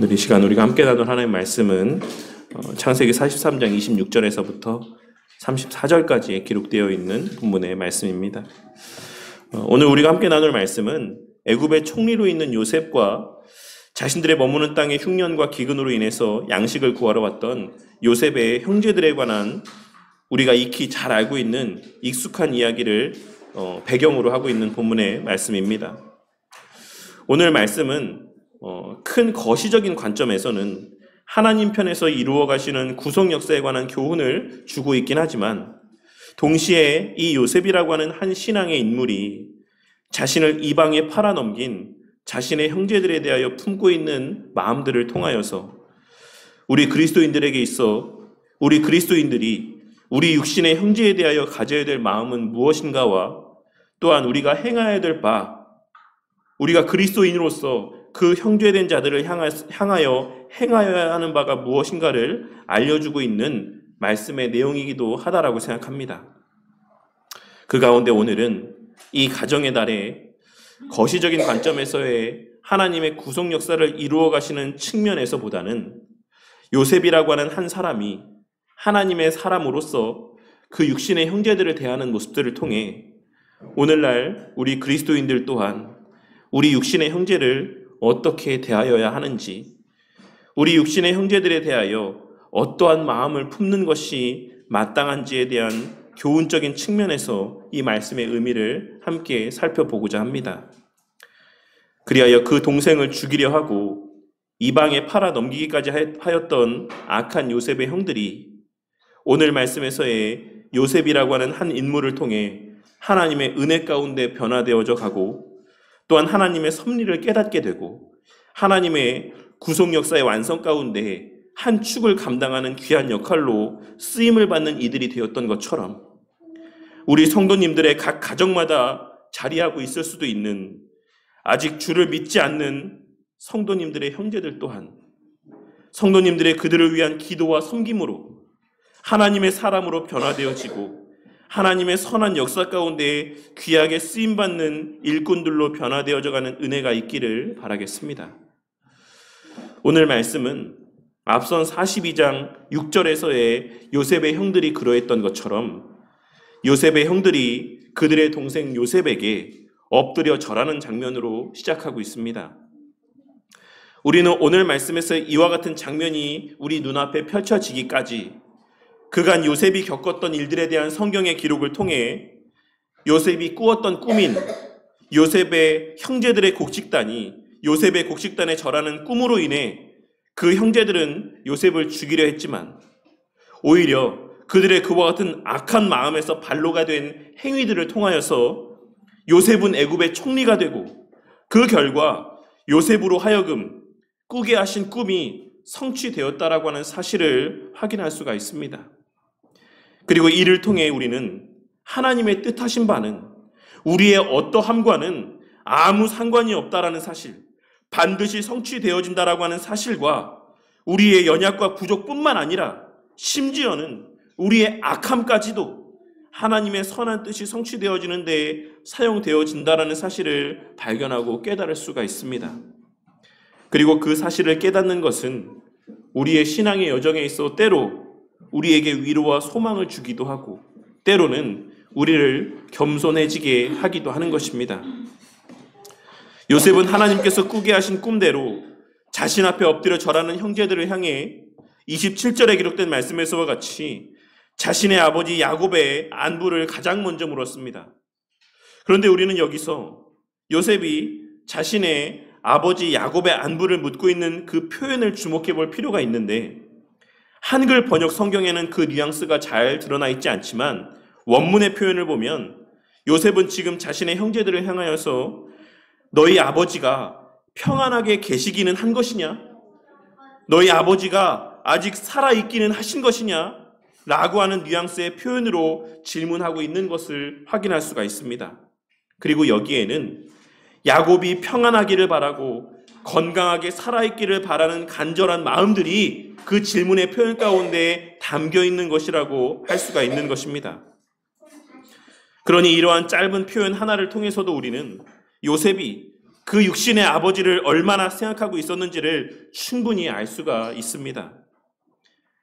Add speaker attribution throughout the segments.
Speaker 1: 오늘 이 시간 우리가 함께 나눌 하나님의 말씀은 창세기 43장 26절에서부터 34절까지 기록되어 있는 본문의 말씀입니다. 오늘 우리가 함께 나눌 말씀은 애굽의 총리로 있는 요셉과 자신들의 머무는 땅의 흉년과 기근으로 인해서 양식을 구하러 왔던 요셉의 형제들에 관한 우리가 익히 잘 알고 있는 익숙한 이야기를 배경으로 하고 있는 본문의 말씀입니다. 오늘 말씀은 큰 거시적인 관점에서는 하나님 편에서 이루어 가시는 구속 역사에 관한 교훈을 주고 있긴 하지만 동시에 이 요셉이라고 하는 한 신앙의 인물이 자신을 이방에 팔아넘긴 자신의 형제들에 대하여 품고 있는 마음들을 통하여서 우리 그리스도인들에게 있어 우리 그리스도인들이 우리 육신의 형제에 대하여 가져야 될 마음은 무엇인가와 또한 우리가 행해야 될 바, 우리가 그리스도인으로서 그 형제된 자들을 향하여 행하여야 하는 바가 무엇인가를 알려주고 있는 말씀의 내용이기도 하다라고 생각합니다. 그 가운데 오늘은 이 가정의 달에 거시적인 관점에서의 하나님의 구속 역사를 이루어 가시는 측면에서보다는 요셉이라고 하는 한 사람이 하나님의 사람으로서 그 육신의 형제들을 대하는 모습들을 통해 오늘날 우리 그리스도인들 또한 우리 육신의 형제를 어떻게 대하여야 하는지, 우리 육신의 형제들에 대하여 어떠한 마음을 품는 것이 마땅한지에 대한 교훈적인 측면에서 이 말씀의 의미를 함께 살펴보고자 합니다. 그리하여 그 동생을 죽이려 하고 이방에 팔아 넘기기까지 하였던 악한 요셉의 형들이 오늘 말씀에서의 요셉이라고 하는 한 인물을 통해 하나님의 은혜 가운데 변화되어져 가고 또한 하나님의 섭리를 깨닫게 되고 하나님의 구속 역사의 완성 가운데 한 축을 감당하는 귀한 역할로 쓰임을 받는 이들이 되었던 것처럼 우리 성도님들의 각 가정마다 자리하고 있을 수도 있는 아직 주를 믿지 않는 성도님들의 형제들 또한 성도님들의 그들을 위한 기도와 섬김으로 하나님의 사람으로 변화되어지고 하나님의 선한 역사 가운데 귀하게 쓰임받는 일꾼들로 변화되어져가는 은혜가 있기를 바라겠습니다. 오늘 말씀은 앞선 42장 6절에서의 요셉의 형들이 그러했던 것처럼 요셉의 형들이 그들의 동생 요셉에게 엎드려 절하는 장면으로 시작하고 있습니다. 우리는 오늘 말씀에서 이와 같은 장면이 우리 눈앞에 펼쳐지기까지 그간 요셉이 겪었던 일들에 대한 성경의 기록을 통해 요셉이 꾸었던 꿈인 요셉의 형제들의 곡식단이 요셉의 곡식단에 절하는 꿈으로 인해 그 형제들은 요셉을 죽이려 했지만 오히려 그들의 그와 같은 악한 마음에서 발로가 된 행위들을 통하여서 요셉은 애굽의 총리가 되고 그 결과 요셉으로 하여금 꾸게 하신 꿈이 성취되었다라고 하는 사실을 확인할 수가 있습니다. 그리고 이를 통해 우리는 하나님의 뜻하신 바는 우리의 어떠함과는 아무 상관이 없다라는 사실, 반드시 성취되어진다라고 하는 사실과 우리의 연약과 부족뿐만 아니라 심지어는 우리의 악함까지도 하나님의 선한 뜻이 성취되어지는 데에 사용되어진다라는 사실을 발견하고 깨달을 수가 있습니다. 그리고 그 사실을 깨닫는 것은 우리의 신앙의 여정에 있어 때로 우리에게 위로와 소망을 주기도 하고 때로는 우리를 겸손해지게 하기도 하는 것입니다. 요셉은 하나님께서 꾸게 하신 꿈대로 자신 앞에 엎드려 절하는 형제들을 향해 27절에 기록된 말씀에서와 같이 자신의 아버지 야곱의 안부를 가장 먼저 물었습니다. 그런데 우리는 여기서 요셉이 자신의 아버지 야곱의 안부를 묻고 있는 그 표현을 주목해 볼 필요가 있는데 한글 번역 성경에는 그 뉘앙스가 잘 드러나 있지 않지만 원문의 표현을 보면 요셉은 지금 자신의 형제들을 향하여서 너희 아버지가 평안하게 계시기는 한 것이냐? 너희 아버지가 아직 살아있기는 하신 것이냐? 라고 하는 뉘앙스의 표현으로 질문하고 있는 것을 확인할 수가 있습니다. 그리고 여기에는 야곱이 평안하기를 바라고 건강하게 살아있기를 바라는 간절한 마음들이 그 질문의 표현 가운데 담겨 있는 것이라고 할 수가 있는 것입니다. 그러니 이러한 짧은 표현 하나를 통해서도 우리는 요셉이 그 육신의 아버지를 얼마나 생각하고 있었는지를 충분히 알 수가 있습니다.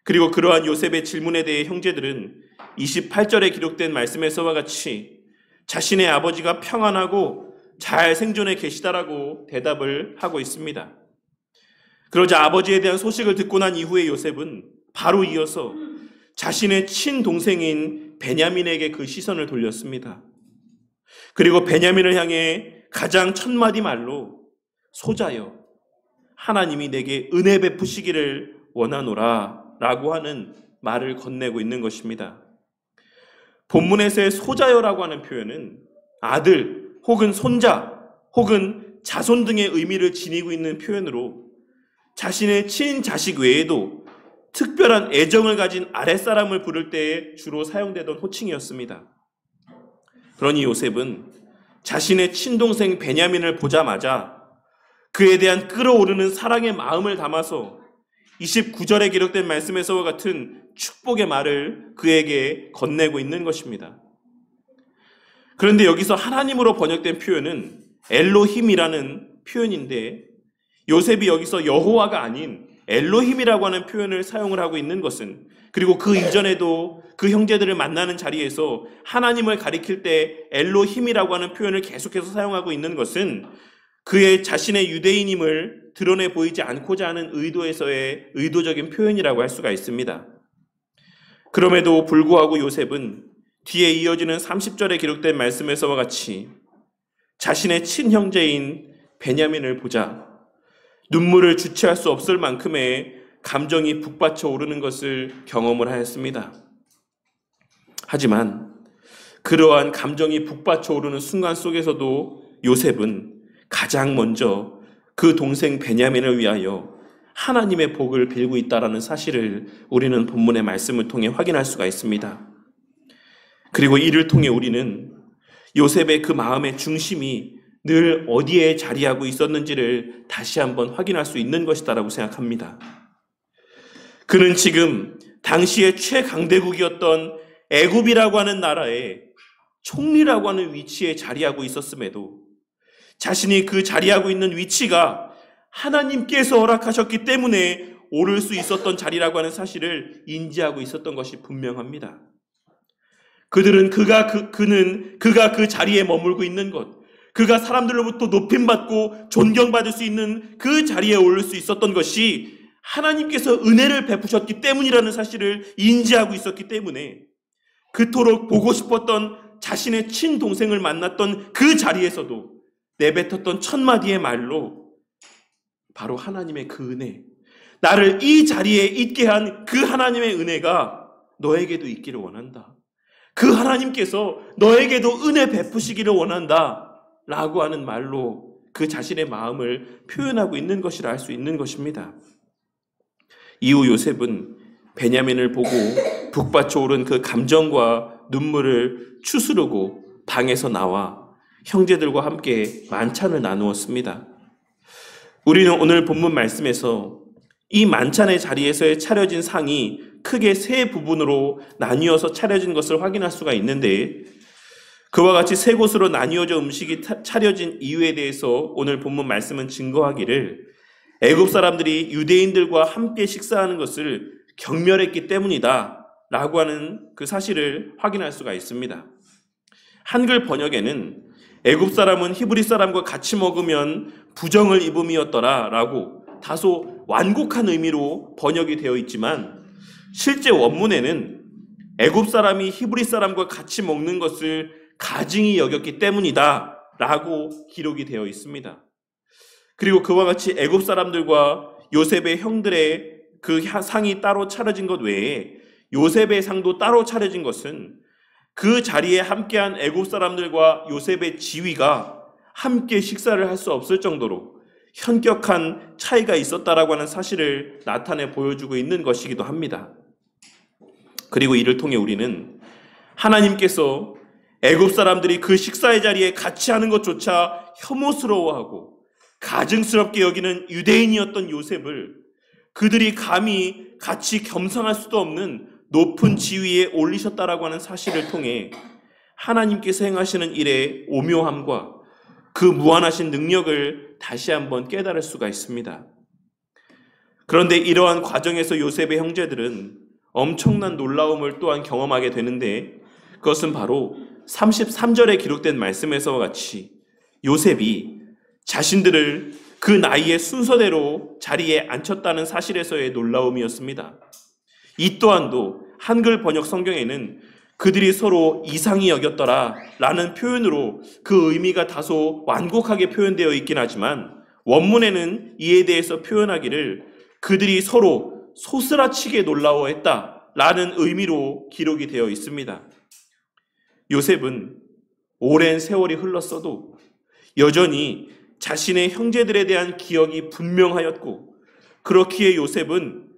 Speaker 1: 그리고 그러한 요셉의 질문에 대해 형제들은 28절에 기록된 말씀에서와 같이 자신의 아버지가 평안하고 잘 생존해 계시다라고 대답을 하고 있습니다. 그러자 아버지에 대한 소식을 듣고 난 이후에 요셉은 바로 이어서 자신의 친동생인 베냐민에게 그 시선을 돌렸습니다. 그리고 베냐민을 향해 가장 첫 마디 말로 소자여 하나님이 내게 은혜 베푸시기를 원하노라 라고 하는 말을 건네고 있는 것입니다. 본문에서의 소자여라고 하는 표현은 아들 혹은 손자 혹은 자손 등의 의미를 지니고 있는 표현으로 자신의 친자식 외에도 특별한 애정을 가진 아랫사람을 부를 때에 주로 사용되던 호칭이었습니다. 그러니 요셉은 자신의 친동생 베냐민을 보자마자 그에 대한 끓어오르는 사랑의 마음을 담아서 29절에 기록된 말씀에서와 같은 축복의 말을 그에게 건네고 있는 것입니다. 그런데 여기서 하나님으로 번역된 표현은 엘로힘이라는 표현인데 요셉이 여기서 여호와가 아닌 엘로힘이라고 하는 표현을 사용을 하고 있는 것은 그리고 그 이전에도 그 형제들을 만나는 자리에서 하나님을 가리킬 때 엘로힘이라고 하는 표현을 계속해서 사용하고 있는 것은 그의 자신의 유대인임을 드러내 보이지 않고자 하는 의도에서의 의도적인 표현이라고 할 수가 있습니다. 그럼에도 불구하고 요셉은 뒤에 이어지는 30절에 기록된 말씀에서와 같이 자신의 친형제인 베냐민을 보자 눈물을 주체할 수 없을 만큼의 감정이 북받쳐 오르는 것을 경험을 하였습니다. 하지만 그러한 감정이 북받쳐 오르는 순간 속에서도 요셉은 가장 먼저 그 동생 베냐민을 위하여 하나님의 복을 빌고 있다는 사실을 우리는 본문의 말씀을 통해 확인할 수가 있습니다. 그리고 이를 통해 우리는 요셉의 그 마음의 중심이 늘 어디에 자리하고 있었는지를 다시 한번 확인할 수 있는 것이다라고 생각합니다. 그는 지금 당시의 최강대국이었던 애굽이라고 하는 나라의 총리라고 하는 위치에 자리하고 있었음에도 자신이 그 자리하고 있는 위치가 하나님께서 허락하셨기 때문에 오를 수 있었던 자리라고 하는 사실을 인지하고 있었던 것이 분명합니다. 그들은 그가 그 자리에 머물고 있는 것, 그가 사람들로부터 높임받고 존경받을 수 있는 그 자리에 오를 수 있었던 것이 하나님께서 은혜를 베푸셨기 때문이라는 사실을 인지하고 있었기 때문에 그토록 보고 싶었던 자신의 친동생을 만났던 그 자리에서도 내뱉었던 첫 마디의 말로 바로 하나님의 그 은혜, 나를 이 자리에 있게 한 그 하나님의 은혜가 너에게도 있기를 원한다. 그 하나님께서 너에게도 은혜 베푸시기를 원한다. 라고 하는 말로 그 자신의 마음을 표현하고 있는 것이라 할 수 있는 것입니다. 이후 요셉은 베냐민을 보고 북받쳐 오른 그 감정과 눈물을 추스르고 방에서 나와 형제들과 함께 만찬을 나누었습니다. 우리는 오늘 본문 말씀에서 이 만찬의 자리에서 차려진 상이 크게 세 부분으로 나뉘어서 차려진 것을 확인할 수가 있는데 그와 같이 세 곳으로 나뉘어져 음식이 차려진 이유에 대해서 오늘 본문 말씀은 증거하기를 애굽 사람들이 유대인들과 함께 식사하는 것을 경멸했기 때문이다 라고 하는 그 사실을 확인할 수가 있습니다. 한글 번역에는 애굽 사람은 히브리 사람과 같이 먹으면 부정을 입음이었더라 라고 다소 완곡한 의미로 번역이 되어 있지만 실제 원문에는 애굽 사람이 히브리 사람과 같이 먹는 것을 가증히 여겼기 때문이다 라고 기록이 되어 있습니다. 그리고 그와 같이 애굽 사람들과 요셉의 형들의 그 상이 따로 차려진 것 외에 요셉의 상도 따로 차려진 것은 그 자리에 함께한 애굽 사람들과 요셉의 지위가 함께 식사를 할 수 없을 정도로 현격한 차이가 있었다라고 하는 사실을 나타내 보여주고 있는 것이기도 합니다. 그리고 이를 통해 우리는 하나님께서 애굽 사람들이 그 식사의 자리에 같이 하는 것조차 혐오스러워하고 가증스럽게 여기는 유대인이었던 요셉을 그들이 감히 같이 겸상할 수도 없는 높은 지위에 올리셨다라고 하는 사실을 통해 하나님께서 행하시는 일의 오묘함과 그 무한하신 능력을 다시 한번 깨달을 수가 있습니다. 그런데 이러한 과정에서 요셉의 형제들은 엄청난 놀라움을 또한 경험하게 되는데, 그것은 바로 33절에 기록된 말씀에서와 같이 요셉이 자신들을 그 나이의 순서대로 자리에 앉혔다는 사실에서의 놀라움이었습니다. 이 또한도 한글 번역 성경에는 그들이 서로 이상히 여겼더라 라는 표현으로 그 의미가 다소 완곡하게 표현되어 있긴 하지만, 원문에는 이에 대해서 표현하기를 그들이 서로 소스라치게 놀라워했다 라는 의미로 기록이 되어 있습니다. 요셉은 오랜 세월이 흘렀어도 여전히 자신의 형제들에 대한 기억이 분명하였고, 그렇기에 요셉은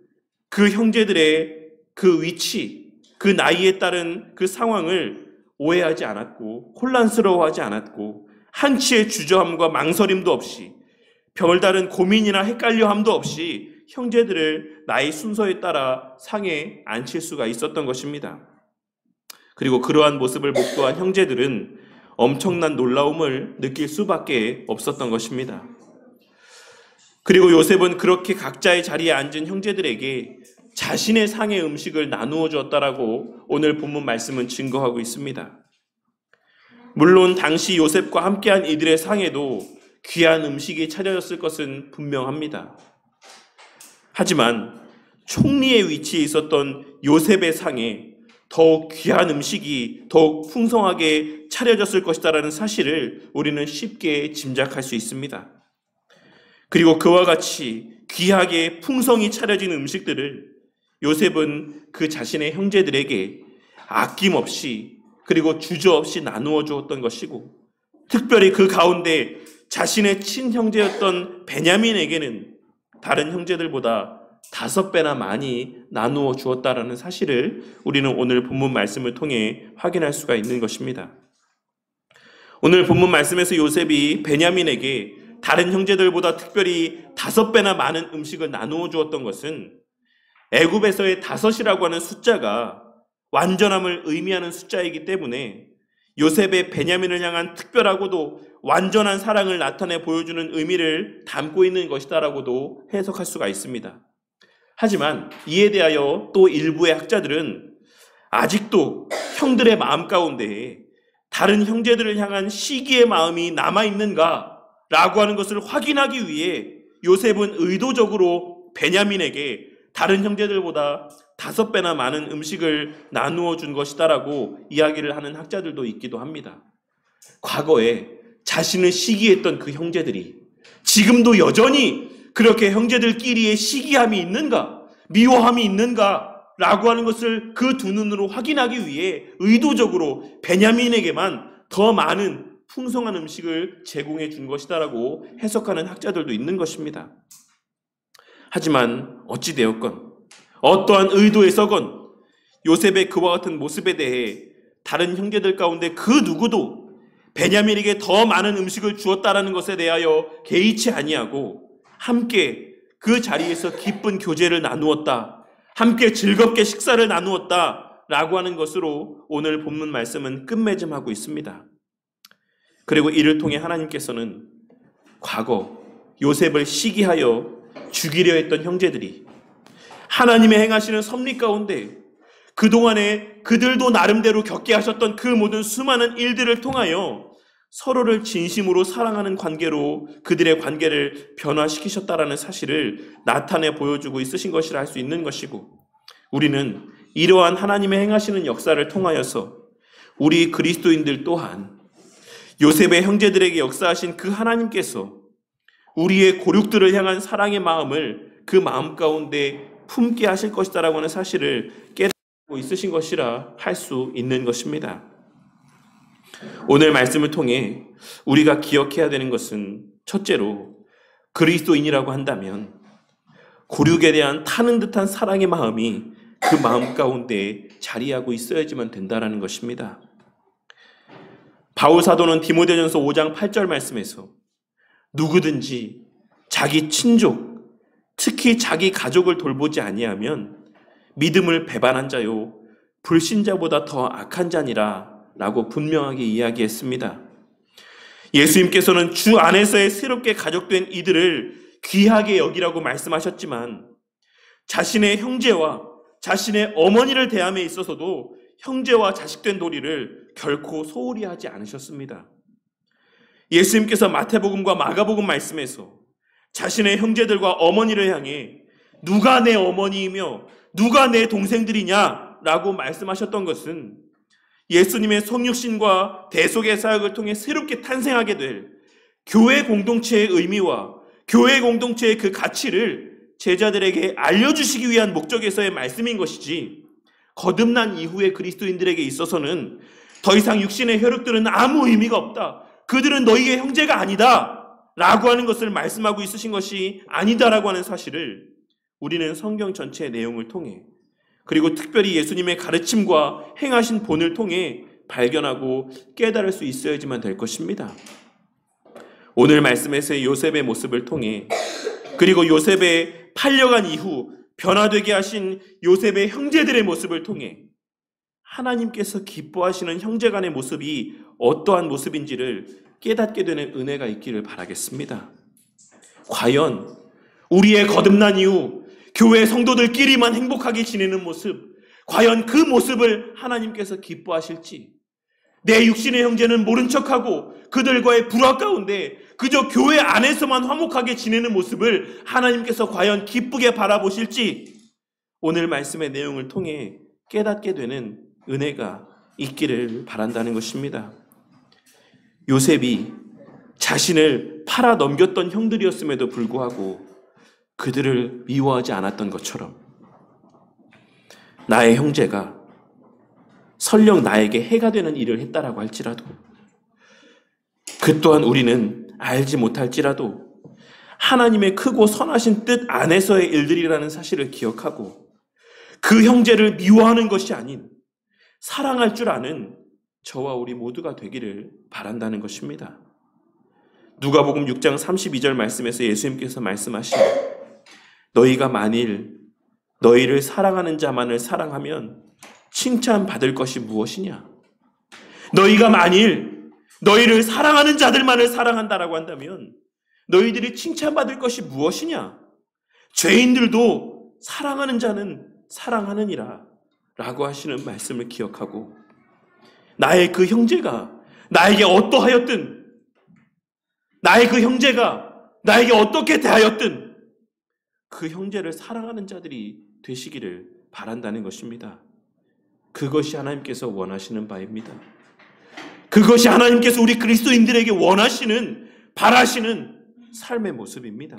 Speaker 1: 그 형제들의 그 위치, 그 나이에 따른 그 상황을 오해하지 않았고 혼란스러워하지 않았고, 한치의 주저함과 망설임도 없이 별다른 고민이나 헷갈려함도 없이 형제들을 나이 순서에 따라 상에 앉힐 수가 있었던 것입니다. 그리고 그러한 모습을 목도한 형제들은 엄청난 놀라움을 느낄 수밖에 없었던 것입니다. 그리고 요셉은 그렇게 각자의 자리에 앉은 형제들에게 자신의 상의 음식을 나누어 주었다라고 오늘 본문 말씀은 증거하고 있습니다. 물론 당시 요셉과 함께한 이들의 상에도 귀한 음식이 차려졌을 것은 분명합니다. 하지만 총리의 위치에 있었던 요셉의 상에 더욱 귀한 음식이 더욱 풍성하게 차려졌을 것이다라는 사실을 우리는 쉽게 짐작할 수 있습니다. 그리고 그와 같이 귀하게 풍성히 차려진 음식들을 요셉은 그 자신의 형제들에게 아낌없이 그리고 주저없이 나누어 주었던 것이고, 특별히 그 가운데 자신의 친형제였던 베냐민에게는 다른 형제들보다 5배나 많이 나누어 주었다라는 사실을 우리는 오늘 본문 말씀을 통해 확인할 수가 있는 것입니다. 오늘 본문 말씀에서 요셉이 베냐민에게 다른 형제들보다 특별히 5배나 많은 음식을 나누어 주었던 것은 애굽에서의 5이라고 하는 숫자가 완전함을 의미하는 숫자이기 때문에 요셉의 베냐민을 향한 특별하고도 완전한 사랑을 나타내 보여주는 의미를 담고 있는 것이다라고도 해석할 수가 있습니다. 하지만 이에 대하여 또 일부의 학자들은 아직도 형들의 마음 가운데 다른 형제들을 향한 시기의 마음이 남아있는가라고 하는 것을 확인하기 위해 요셉은 의도적으로 베냐민에게 다른 형제들보다 5배나 많은 음식을 나누어 준 것이다라고 이야기를 하는 학자들도 있기도 합니다. 과거에 자신을 시기했던 그 형제들이 지금도 여전히 그렇게 형제들끼리의 시기함이 있는가, 미워함이 있는가 라고 하는 것을 그 두 눈으로 확인하기 위해 의도적으로 베냐민에게만 더 많은 풍성한 음식을 제공해 준 것이다라고 해석하는 학자들도 있는 것입니다. 하지만 어찌되었건 어떠한 의도에서건 요셉의 그와 같은 모습에 대해 다른 형제들 가운데 그 누구도 베냐민에게 더 많은 음식을 주었다라는 것에 대하여 개의치 아니하고 함께 그 자리에서 기쁜 교제를 나누었다, 함께 즐겁게 식사를 나누었다 라고 하는 것으로 오늘 본문 말씀은 끝맺음하고 있습니다. 그리고 이를 통해 하나님께서는 과거 요셉을 시기하여 죽이려 했던 형제들이 하나님의 행하시는 섭리 가운데 그동안에 그들도 나름대로 겪게 하셨던 그 모든 수많은 일들을 통하여 서로를 진심으로 사랑하는 관계로 그들의 관계를 변화시키셨다라는 사실을 나타내 보여주고 있으신 것이라 할 수 있는 것이고, 우리는 이러한 하나님의 행하시는 역사를 통하여서 우리 그리스도인들 또한 요셉의 형제들에게 역사하신 그 하나님께서 우리의 고륙들을 향한 사랑의 마음을 그 마음 가운데 품게 하실 것이다라고 하는 사실을 깨닫고 있으신 것이라 할 수 있는 것입니다. 오늘 말씀을 통해 우리가 기억해야 되는 것은, 첫째로 그리스도인이라고 한다면 고륙에 대한 타는 듯한 사랑의 마음이 그 마음 가운데 자리하고 있어야지만 된다라는 것입니다. 바울 사도는 디모데전서 5장 8절 말씀에서 누구든지 자기 친족, 특히 자기 가족을 돌보지 아니하면 믿음을 배반한 자요 불신자보다 더 악한 자니라 라고 분명하게 이야기했습니다. 예수님께서는 주 안에서의 새롭게 가족된 이들을 귀하게 여기라고 말씀하셨지만 자신의 형제와 자신의 어머니를 대함에 있어서도 형제와 자식된 도리를 결코 소홀히 하지 않으셨습니다. 예수님께서 마태복음과 마가복음 말씀에서 자신의 형제들과 어머니를 향해 누가 내 어머니이며 누가 내 동생들이냐 라고 말씀하셨던 것은 예수님의 성육신과 대속의 사역을 통해 새롭게 탄생하게 될 교회 공동체의 의미와 교회 공동체의 그 가치를 제자들에게 알려주시기 위한 목적에서의 말씀인 것이지, 거듭난 이후의 그리스도인들에게 있어서는 더 이상 육신의 혈육들은 아무 의미가 없다, 그들은 너희의 형제가 아니다 라고 하는 것을 말씀하고 있으신 것이 아니다라고 하는 사실을 우리는 성경 전체의 내용을 통해, 그리고 특별히 예수님의 가르침과 행하신 본을 통해 발견하고 깨달을 수 있어야지만 될 것입니다. 오늘 말씀에서의 요셉의 모습을 통해, 그리고 요셉의 팔려간 이후 변화되게 하신 요셉의 형제들의 모습을 통해 하나님께서 기뻐하시는 형제간의 모습이 어떠한 모습인지를 깨닫게 되는 은혜가 있기를 바라겠습니다. 과연 우리의 거듭난 이후 교회 성도들끼리만 행복하게 지내는 모습, 과연 그 모습을 하나님께서 기뻐하실지, 내 육신의 형제는 모른 척하고 그들과의 불화 가운데 그저 교회 안에서만 화목하게 지내는 모습을 하나님께서 과연 기쁘게 바라보실지 오늘 말씀의 내용을 통해 깨닫게 되는 은혜가 있기를 바란다는 것입니다. 요셉이 자신을 팔아 넘겼던 형들이었음에도 불구하고 그들을 미워하지 않았던 것처럼 나의 형제가 설령 나에게 해가 되는 일을 했다라고 할지라도, 그 또한 우리는 알지 못할지라도 하나님의 크고 선하신 뜻 안에서의 일들이라는 사실을 기억하고 그 형제를 미워하는 것이 아닌 사랑할 줄 아는 저와 우리 모두가 되기를 바란다는 것입니다. 누가복음 6장 32절 말씀에서 예수님께서 말씀하신, 너희가 만일 너희를 사랑하는 자만을 사랑하면 칭찬받을 것이 무엇이냐? 너희가 만일 너희를 사랑하는 자들만을 사랑한다라고 한다면 너희들이 칭찬받을 것이 무엇이냐? 죄인들도 사랑하는 자는 사랑하느니라 라고 하시는 말씀을 기억하고, 나의 그 형제가 나에게 어떠하였든, 나의 그 형제가 나에게 어떻게 대하였든 그 형제를 사랑하는 자들이 되시기를 바란다는 것입니다. 그것이 하나님께서 원하시는 바입니다. 그것이 하나님께서 우리 그리스도인들에게 원하시는, 바라시는 삶의 모습입니다.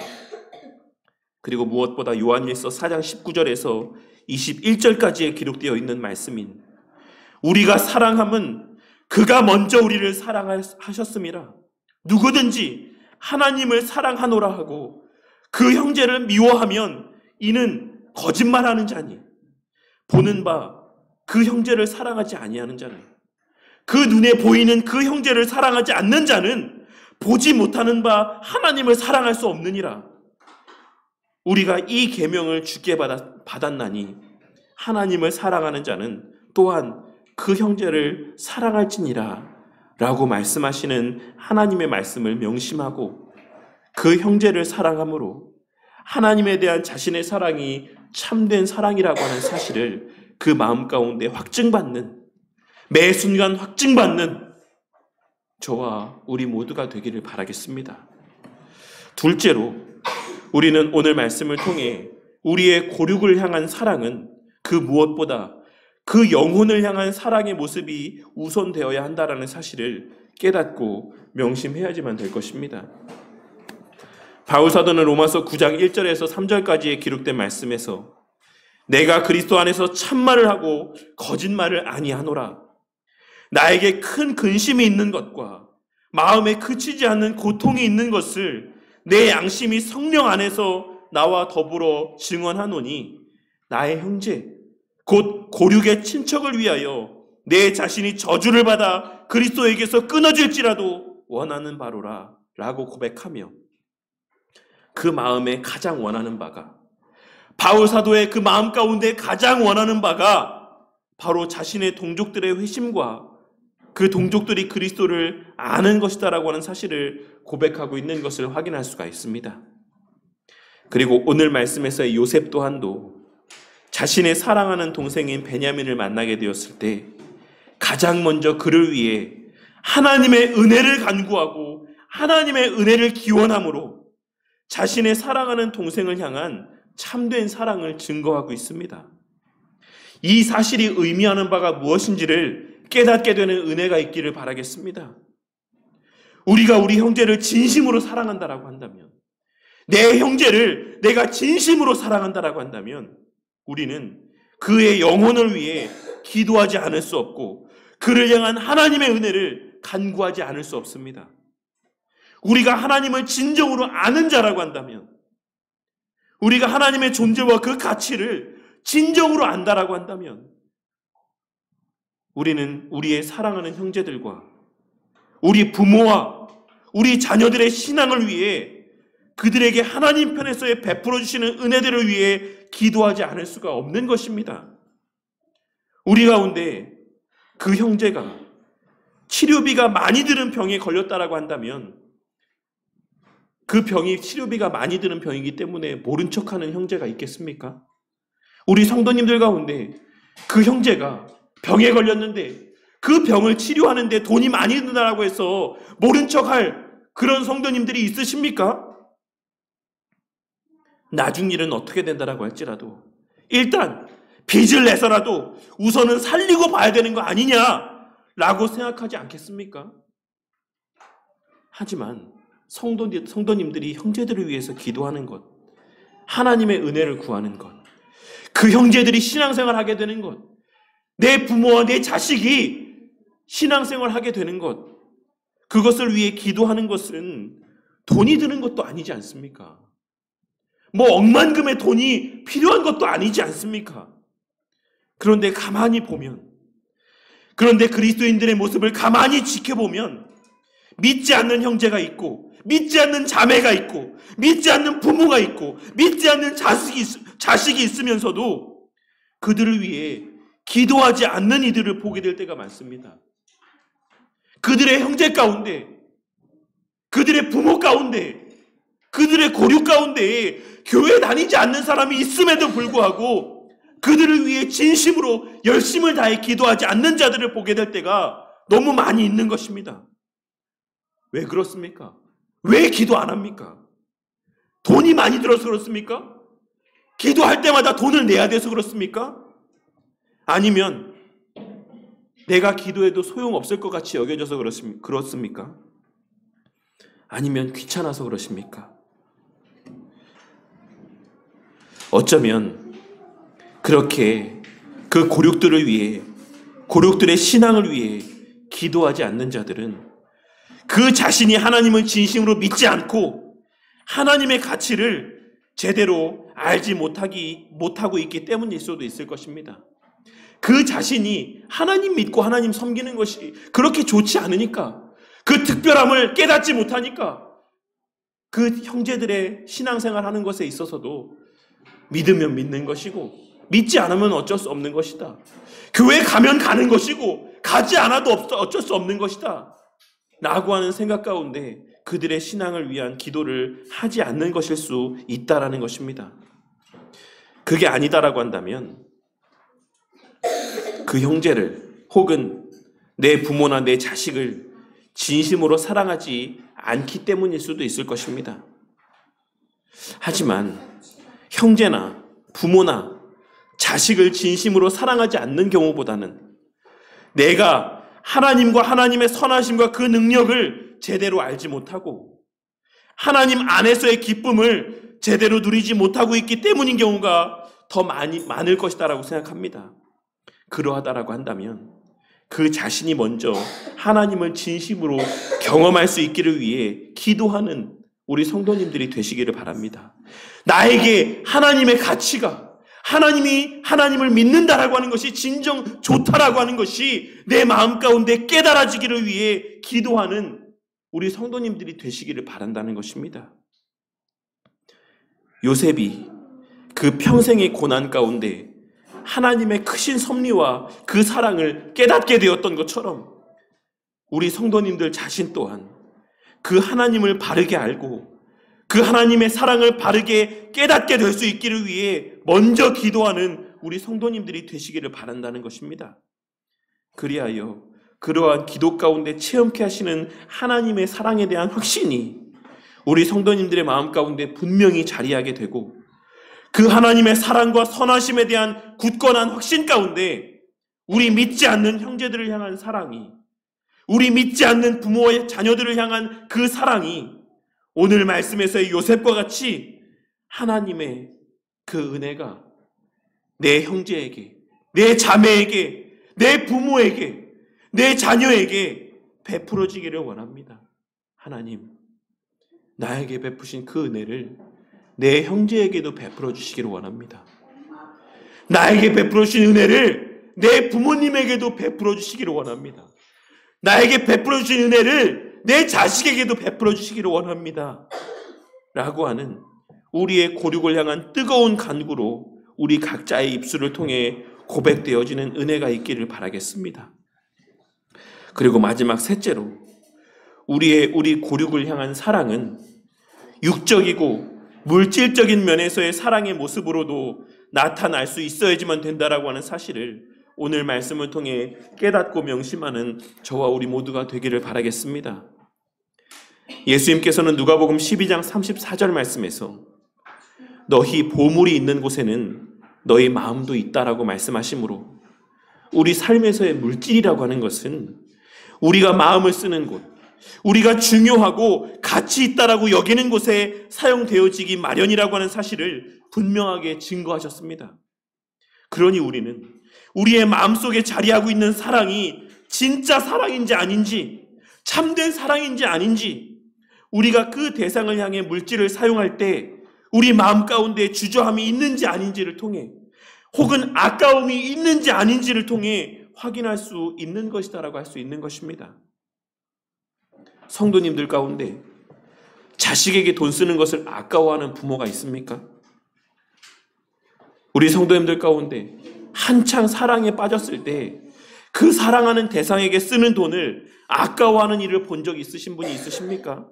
Speaker 1: 그리고 무엇보다 요한일서 4장 19절에서 21절까지에 기록되어 있는 말씀인, 우리가 사랑함은 그가 먼저 우리를 사랑하셨음이라. 누구든지 하나님을 사랑하노라 하고 그 형제를 미워하면 이는 거짓말하는 자니, 보는 바 그 형제를 사랑하지 아니하는 자는, 그 눈에 보이는 그 형제를 사랑하지 않는 자는 보지 못하는 바 하나님을 사랑할 수 없느니라. 우리가 이 계명을 주께 받았나니 하나님을 사랑하는 자는 또한 그 형제를 사랑할지니라 라고 말씀하시는 하나님의 말씀을 명심하고 그 형제를 사랑함으로 하나님에 대한 자신의 사랑이 참된 사랑이라고 하는 사실을 그 마음 가운데 확증받는, 매 순간 확증받는 저와 우리 모두가 되기를 바라겠습니다. 둘째로, 우리는 오늘 말씀을 통해 우리의 고륙을 향한 사랑은 그 무엇보다 그 영혼을 향한 사랑의 모습이 우선되어야 한다는 사실을 깨닫고 명심해야지만 될 것입니다. 바울 사도는 로마서 9장 1절에서 3절까지에 기록된 말씀에서 내가 그리스도 안에서 참말을 하고 거짓말을 아니하노라. 나에게 큰 근심이 있는 것과 마음에 그치지 않는 고통이 있는 것을 내 양심이 성령 안에서 나와 더불어 증언하노니 나의 형제 곧 고륙의 친척을 위하여 내 자신이 저주를 받아 그리스도에게서 끊어질지라도 원하는 바로라 라고 고백하며, 그 마음에 가장 원하는 바가, 바울 사도의 그 마음 가운데 가장 원하는 바가 바로 자신의 동족들의 회심과 그 동족들이 그리스도를 아는 것이다라고 하는 사실을 고백하고 있는 것을 확인할 수가 있습니다. 그리고 오늘 말씀에서의 요셉 또한도 자신의 사랑하는 동생인 베냐민을 만나게 되었을 때 가장 먼저 그를 위해 하나님의 은혜를 간구하고 하나님의 은혜를 기원함으로 자신의 사랑하는 동생을 향한 참된 사랑을 증거하고 있습니다. 이 사실이 의미하는 바가 무엇인지를 깨닫게 되는 은혜가 있기를 바라겠습니다. 우리가 우리 형제를 진심으로 사랑한다라고 한다면, 내 형제를 내가 진심으로 사랑한다라고 한다면 우리는 그의 영혼을 위해 기도하지 않을 수 없고 그를 향한 하나님의 은혜를 간구하지 않을 수 없습니다. 우리가 하나님을 진정으로 아는 자라고 한다면, 우리가 하나님의 존재와 그 가치를 진정으로 안다라고 한다면 우리는 우리의 사랑하는 형제들과 우리 부모와 우리 자녀들의 신앙을 위해 그들에게 하나님 편에서의 베풀어 주시는 은혜들을 위해 기도하지 않을 수가 없는 것입니다. 우리 가운데 그 형제가 치료비가 많이 드는 병에 걸렸다라고 한다면 그 병이 치료비가 많이 드는 병이기 때문에 모른 척하는 형제가 있겠습니까? 우리 성도님들 가운데 그 형제가 병에 걸렸는데 그 병을 치료하는데 돈이 많이 든다라고 해서 모른 척할 그런 성도님들이 있으십니까? 나중 일은 어떻게 된다라고 할지라도 일단 빚을 내서라도 우선은 살리고 봐야 되는 거 아니냐라고 생각하지 않겠습니까? 하지만 성도님들이 형제들을 위해서 기도하는 것, 하나님의 은혜를 구하는 것, 그 형제들이 신앙생활 하게 되는 것, 내 부모와 내 자식이 신앙생활 하게 되는 것, 그것을 위해 기도하는 것은 돈이 드는 것도 아니지 않습니까? 뭐 억만금의 돈이 필요한 것도 아니지 않습니까? 그런데 가만히 보면, 그런데 그리스도인들의 모습을 가만히 지켜보면 믿지 않는 형제가 있고 믿지 않는 자매가 있고 믿지 않는 부모가 있고 믿지 않는 자식이 있으면서도 그들을 위해 기도하지 않는 이들을 보게 될 때가 많습니다. 그들의 형제 가운데, 그들의 부모 가운데, 그들의 고륙 가운데 교회 다니지 않는 사람이 있음에도 불구하고 그들을 위해 진심으로 열심을 다해 기도하지 않는 자들을 보게 될 때가 너무 많이 있는 것입니다. 왜 그렇습니까? 왜 기도 안 합니까? 돈이 많이 들어서 그렇습니까? 기도할 때마다 돈을 내야 돼서 그렇습니까? 아니면 내가 기도해도 소용없을 것 같이 여겨져서 그렇습니까? 아니면 귀찮아서 그러십니까? 어쩌면 그렇게 그 고륙들을 위해, 고륙들의 신앙을 위해 기도하지 않는 자들은 그 자신이 하나님을 진심으로 믿지 않고 하나님의 가치를 제대로 알지 못하고 있기 때문일 수도 있을 것입니다. 그 자신이 하나님 믿고 하나님 섬기는 것이 그렇게 좋지 않으니까, 그 특별함을 깨닫지 못하니까 그 형제들의 신앙생활 하는 것에 있어서도 믿으면 믿는 것이고 믿지 않으면 어쩔 수 없는 것이다. 교회 가면 가는 것이고 가지 않아도 어쩔 수 없는 것이다 라고 하는 생각 가운데 그들의 신앙을 위한 기도를 하지 않는 것일 수 있다라는 것입니다. 그게 아니다라고 한다면 그 형제를 혹은 내 부모나 내 자식을 진심으로 사랑하지 않기 때문일 수도 있을 것입니다. 하지만 형제나 부모나 자식을 진심으로 사랑하지 않는 경우보다는 내가 하나님과 하나님의 선하심과 그 능력을 제대로 알지 못하고 하나님 안에서의 기쁨을 제대로 누리지 못하고 있기 때문인 경우가 더 많을 것이다라고 생각합니다. 그러하다라고 한다면 그 자신이 먼저 하나님을 진심으로 경험할 수 있기를 위해 기도하는 우리 성도님들이 되시기를 바랍니다. 나에게 하나님의 가치가, 하나님이 하나님을 믿는다라고 하는 것이 진정 좋다라고 하는 것이 내 마음 가운데 깨달아지기를 위해 기도하는 우리 성도님들이 되시기를 바란다는 것입니다. 요셉이 그 평생의 고난 가운데 하나님의 크신 섭리와 그 사랑을 깨닫게 되었던 것처럼 우리 성도님들 자신 또한 그 하나님을 바르게 알고 그 하나님의 사랑을 바르게 깨닫게 될 수 있기를 위해 먼저 기도하는 우리 성도님들이 되시기를 바란다는 것입니다. 그리하여 그러한 기도 가운데 체험케 하시는 하나님의 사랑에 대한 확신이 우리 성도님들의 마음 가운데 분명히 자리하게 되고 그 하나님의 사랑과 선하심에 대한 굳건한 확신 가운데 우리 믿지 않는 형제들을 향한 사랑이, 우리 믿지 않는 부모의 자녀들을 향한 그 사랑이 오늘 말씀에서의 요셉과 같이 하나님의 그 은혜가 내 형제에게, 내 자매에게, 내 부모에게, 내 자녀에게 베풀어지기를 원합니다. 하나님, 나에게 베푸신 그 은혜를 내 형제에게도 베풀어 주시기를 원합니다. 나에게 베풀어 주신 은혜를 내 부모님에게도 베풀어 주시기를 원합니다. 나에게 베풀어 주신 은혜를 내 자식에게도 베풀어 주시기를 원합니다. 라고 하는 우리의 고륙을 향한 뜨거운 간구로 우리 각자의 입술을 통해 고백되어지는 은혜가 있기를 바라겠습니다. 그리고 마지막 셋째로 우리 고륙을 향한 사랑은 육적이고 물질적인 면에서의 사랑의 모습으로도 나타날 수 있어야지만 된다라고 하는 사실을 오늘 말씀을 통해 깨닫고 명심하는 저와 우리 모두가 되기를 바라겠습니다. 예수님께서는 누가복음 12장 34절 말씀에서 너희 보물이 있는 곳에는 너희 마음도 있다라고 말씀하시므로 우리 삶에서의 물질이라고 하는 것은 우리가 마음을 쓰는 곳, 우리가 중요하고 가치 있다라고 여기는 곳에 사용되어지기 마련이라고 하는 사실을 분명하게 증거하셨습니다. 그러니 우리는 우리의 마음속에 자리하고 있는 사랑이 진짜 사랑인지 아닌지, 참된 사랑인지 아닌지, 우리가 그 대상을 향해 물질을 사용할 때 우리 마음 가운데 주저함이 있는지 아닌지를 통해, 혹은 아까움이 있는지 아닌지를 통해 확인할 수 있는 것이다라고 할 수 있는 것입니다. 성도님들 가운데 자식에게 돈 쓰는 것을 아까워하는 부모가 있습니까? 우리 성도님들 가운데 한창 사랑에 빠졌을 때 그 사랑하는 대상에게 쓰는 돈을 아까워하는 일을 본 적 있으신 분이 있으십니까?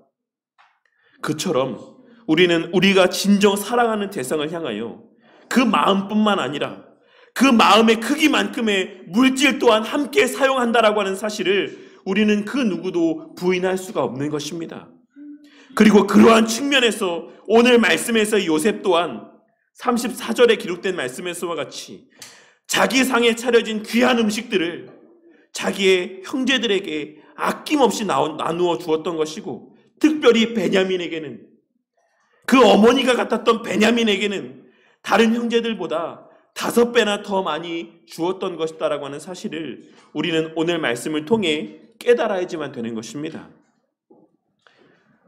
Speaker 1: 그처럼 우리는 우리가 진정 사랑하는 대상을 향하여 그 마음뿐만 아니라 그 마음의 크기만큼의 물질 또한 함께 사용한다라고 하는 사실을 우리는 그 누구도 부인할 수가 없는 것입니다. 그리고 그러한 측면에서 오늘 말씀에서 요셉 또한 34절에 기록된 말씀에서와 같이 자기 상에 차려진 귀한 음식들을 자기의 형제들에게 아낌없이 나누어 주었던 것이고, 특별히 베냐민에게는, 그 어머니가 같았던 베냐민에게는 다른 형제들보다 5배나 더 많이 주었던 것이다라고 하는 사실을 우리는 오늘 말씀을 통해 깨달아야지만 되는 것입니다.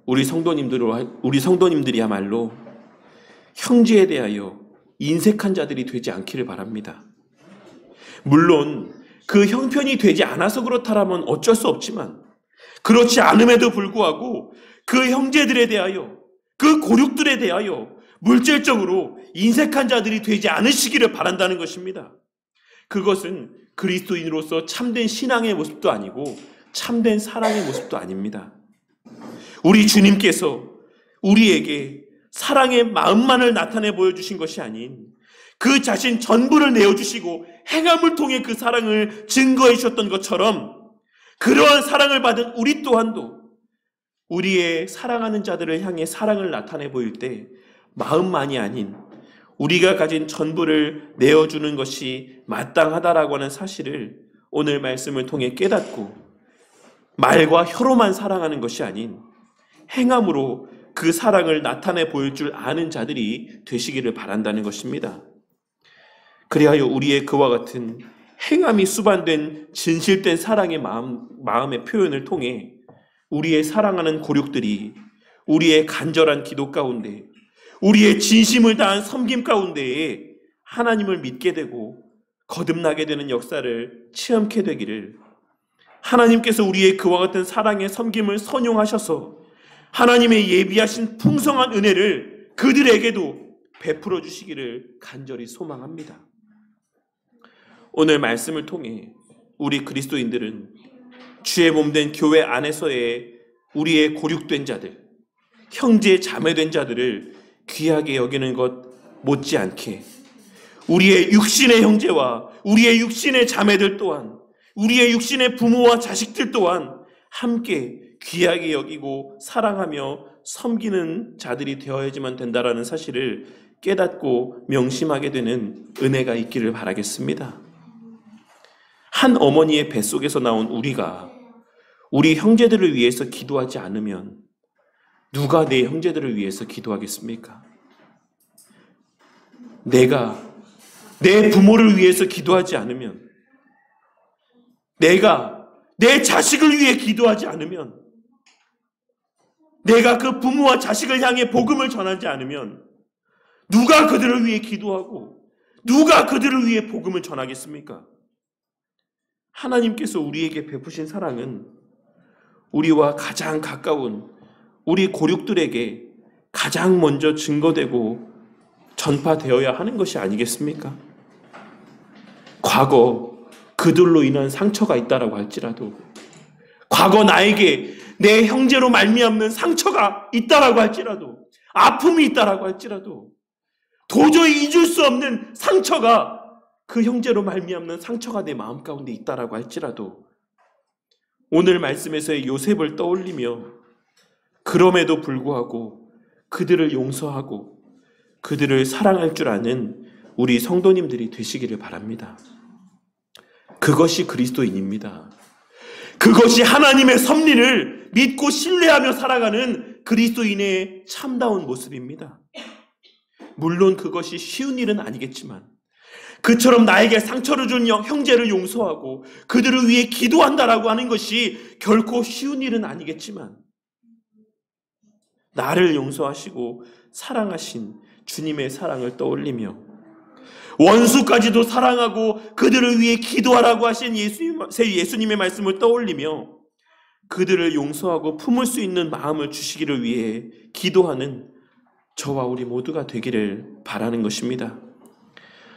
Speaker 1: 우리 성도님들이야말로 형제에 대하여 인색한 자들이 되지 않기를 바랍니다. 물론 그 형편이 되지 않아서 그렇다라면 어쩔 수 없지만, 그렇지 않음에도 불구하고 그 형제들에 대하여, 그 고륙들에 대하여 물질적으로 인색한 자들이 되지 않으시기를 바란다는 것입니다. 그것은 그리스도인으로서 참된 신앙의 모습도 아니고 참된 사랑의 모습도 아닙니다. 우리 주님께서 우리에게 사랑의 마음만을 나타내 보여주신 것이 아닌 그 자신 전부를 내어주시고 행함을 통해 그 사랑을 증거해 주셨던 것처럼, 그러한 사랑을 받은 우리 또한도 우리의 사랑하는 자들을 향해 사랑을 나타내 보일 때 마음만이 아닌 우리가 가진 전부를 내어주는 것이 마땅하다라고 하는 사실을 오늘 말씀을 통해 깨닫고, 말과 혀로만 사랑하는 것이 아닌 행함으로 그 사랑을 나타내 보일 줄 아는 자들이 되시기를 바란다는 것입니다. 그리하여 우리의 그와 같은 행함이 수반된 진실된 사랑의 마음의 표현을 통해 우리의 사랑하는 고륙들이 우리의 간절한 기도 가운데, 우리의 진심을 다한 섬김 가운데에 하나님을 믿게 되고 거듭나게 되는 역사를 체험케 되기를, 하나님께서 우리의 그와 같은 사랑의 섬김을 선용하셔서 하나님의 예비하신 풍성한 은혜를 그들에게도 베풀어 주시기를 간절히 소망합니다. 오늘 말씀을 통해 우리 그리스도인들은 주의 몸된 교회 안에서의 우리의 고륙된 자들, 형제 자매된 자들을 귀하게 여기는 것 못지않게 우리의 육신의 형제와 우리의 육신의 자매들 또한, 우리의 육신의 부모와 자식들 또한 함께 귀하게 여기고 사랑하며 섬기는 자들이 되어야지만 된다라는 사실을 깨닫고 명심하게 되는 은혜가 있기를 바라겠습니다. 한 어머니의 뱃속에서 나온 우리가 우리 형제들을 위해서 기도하지 않으면 누가 내 형제들을 위해서 기도하겠습니까? 내가 내 부모를 위해서 기도하지 않으면, 내가 내 자식을 위해 기도하지 않으면, 내가 그 부모와 자식을 향해 복음을 전하지 않으면 누가 그들을 위해 기도하고 누가 그들을 위해 복음을 전하겠습니까? 하나님께서 우리에게 베푸신 사랑은 우리와 가장 가까운 우리 고륙들에게 가장 먼저 증거되고 전파되어야 하는 것이 아니겠습니까? 과거 그들로 인한 상처가 있다라고 할지라도, 과거 나에게 내 형제로 말미암는 상처가 있다라고 할지라도, 아픔이 있다라고 할지라도, 도저히 잊을 수 없는 상처가, 그 형제로 말미암는 상처가 내 마음 가운데 있다라고 할지라도, 오늘 말씀에서의 요셉을 떠올리며 그럼에도 불구하고 그들을 용서하고 그들을 사랑할 줄 아는 우리 성도님들이 되시기를 바랍니다. 그것이 그리스도인입니다. 그것이 하나님의 섭리를 믿고 신뢰하며 살아가는 그리스도인의 참다운 모습입니다. 물론 그것이 쉬운 일은 아니겠지만, 그처럼 나에게 상처를 준 형제를 용서하고 그들을 위해 기도한다라고 하는 것이 결코 쉬운 일은 아니겠지만, 나를 용서하시고 사랑하신 주님의 사랑을 떠올리며 원수까지도 사랑하고 그들을 위해 기도하라고 하신 예수님의 말씀을 떠올리며 그들을 용서하고 품을 수 있는 마음을 주시기를 위해 기도하는 저와 우리 모두가 되기를 바라는 것입니다.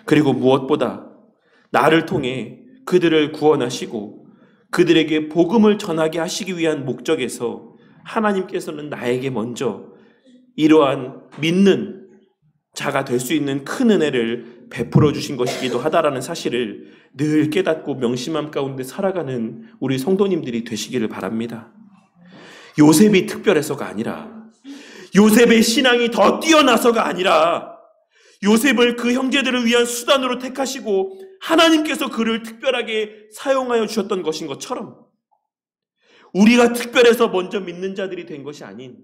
Speaker 1: 그리고 무엇보다 나를 통해 그들을 구원하시고 그들에게 복음을 전하게 하시기 위한 목적에서 하나님께서는 나에게 먼저 이러한 믿는 자가 될 수 있는 큰 은혜를 베풀어 주신 것이기도 하다라는 사실을 늘 깨닫고 명심함 가운데 살아가는 우리 성도님들이 되시기를 바랍니다. 요셉이 특별해서가 아니라, 요셉의 신앙이 더 뛰어나서가 아니라, 요셉을 그 형제들을 위한 수단으로 택하시고 하나님께서 그를 특별하게 사용하여 주셨던 것인 것처럼, 우리가 특별해서 먼저 믿는 자들이 된 것이 아닌,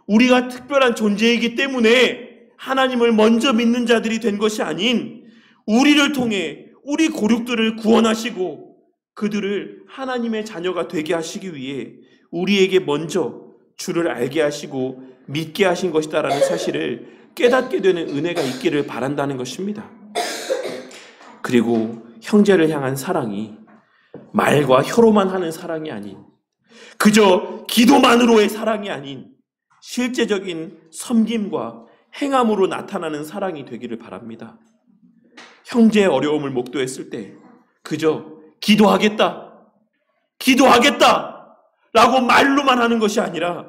Speaker 1: 우리가 특별한 존재이기 때문에 하나님을 먼저 믿는 자들이 된 것이 아닌, 우리를 통해 우리 고륙들을 구원하시고 그들을 하나님의 자녀가 되게 하시기 위해 우리에게 먼저 주를 알게 하시고 믿게 하신 것이다라는 사실을 깨닫게 되는 은혜가 있기를 바란다는 것입니다. 그리고 형제를 향한 사랑이 말과 혀로만 하는 사랑이 아닌, 그저 기도만으로의 사랑이 아닌 실제적인 섬김과 행함으로 나타나는 사랑이 되기를 바랍니다. 형제의 어려움을 목도했을 때 그저 기도하겠다 라고 말로만 하는 것이 아니라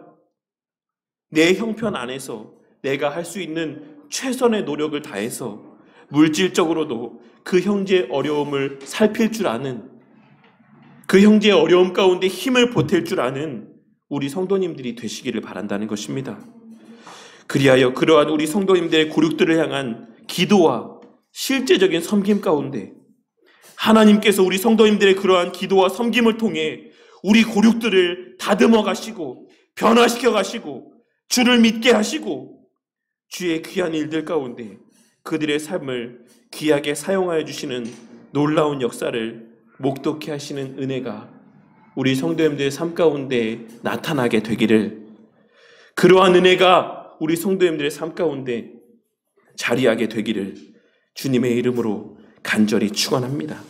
Speaker 1: 내 형편 안에서 내가 할 수 있는 최선의 노력을 다해서 물질적으로도 그 형제의 어려움을 살필 줄 아는, 그 형제의 어려움 가운데 힘을 보탤 줄 아는 우리 성도님들이 되시기를 바란다는 것입니다. 그리하여 그러한 우리 성도님들의 고륙들을 향한 기도와 실제적인 섬김 가운데 하나님께서 우리 성도님들의 그러한 기도와 섬김을 통해 우리 고륙들을 다듬어 가시고 변화시켜 가시고 주를 믿게 하시고 주의 귀한 일들 가운데 그들의 삶을 귀하게 사용하여 주시는 놀라운 역사를 목도케 하시는 은혜가 우리 성도님들의 삶 가운데 나타나게 되기를, 그러한 은혜가 우리 성도님들의 삶 가운데 자리하게 되기를 주님의 이름으로 간절히 축원합니다.